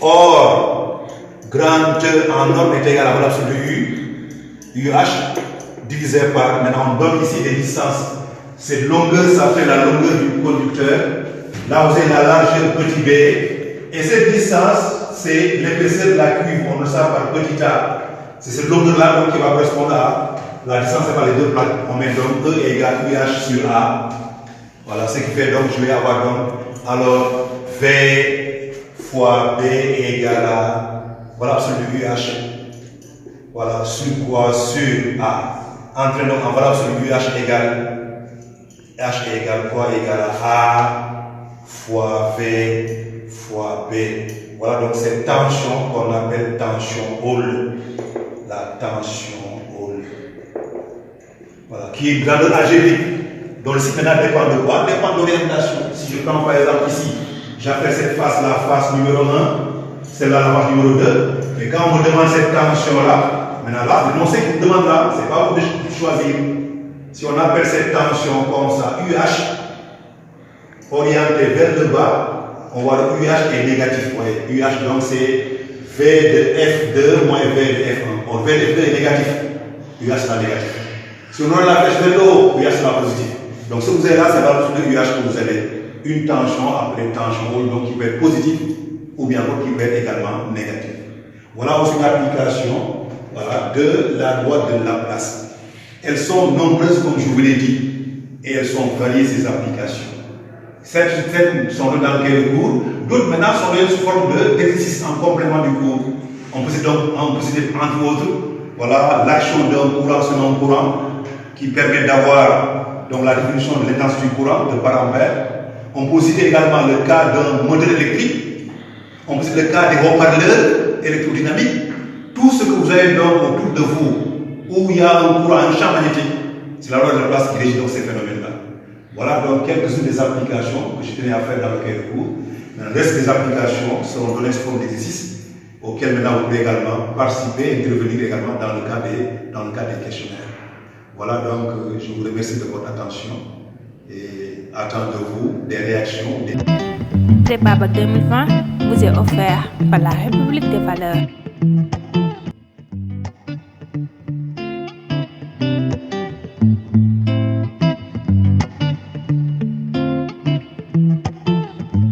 Or, grand E en norme est égal à la valeur absolue UH divisé par, maintenant on donne ici des distances. Cette longueur s'appelle la longueur du conducteur. Là vous avez la largeur petit b. Et cette distance, c'est l'épaisseur de la cuve. On le sait par petit a. C'est cette longueur-là qui va correspondre à la distance par les deux plaques. On met donc E égale UH sur A. Voilà ce qui fait donc, je vais avoir donc, alors V fois B égale à, voilà absolu UH. Voilà, sur quoi? Sur A. Entraînons en valeur absolue H égale quoi? Égale à A fois V fois B. Voilà donc cette tension qu'on appelle tension Hall. La tension Hall. Voilà, qui est grandeur algébrique. Donc le cyclénat dépend de quoi? Dépend de l'orientation. Si je prends par exemple ici, j'appelle cette face la face numéro 1, celle-là la face numéro 2. Et quand on me demande cette tension-là, maintenant là, le noncé qui demande là, c'est pas vous de choisir. Si on appelle cette tension comme ça, UH, orienté vers le bas, on voit le UH est négatif. UH donc c'est V de F2 moins V de F1. Or V de F2 est négatif. UH sera négatif. Si on a la flèche vers le haut, UH sera positif. Donc ce que vous avez là, c'est la valeur de UH que vous avez. Une tension appelée tension haute, donc qui peut être positive ou bien qui peut être également négative. Voilà aussi une application, voilà, de la loi de Laplace. Elles sont nombreuses, comme je vous l'ai dit, et elles sont variées ces applications. Certaines sont dans le cours, d'autres maintenant sont sous forme d'exercice en complément du cours. On peut citer entre autres, voilà, l'action d'un courant sur un courant qui permet d'avoir donc la définition de l'intensité du courant de par ampère. On peut citer également le cas d'un moteur électrique. On peut citer le cas des haut-parleurs électrodynamiques. Tout ce que vous avez donc autour de vous, où il y a un courant, un champ magnétique, c'est la loi de Laplace qui régit donc ces phénomènes-là. Voilà donc quelques-unes des applications que je tenais à faire dans le cahier de cours. Le reste des applications seront données sous forme d'exercices auxquels maintenant vous pouvez également participer et intervenir également dans le cas des questionnaires. Voilà donc, je vous remercie de votre attention et attends de vous des réactions. Prépa Bac 2020 vous est offert par la République des valeurs.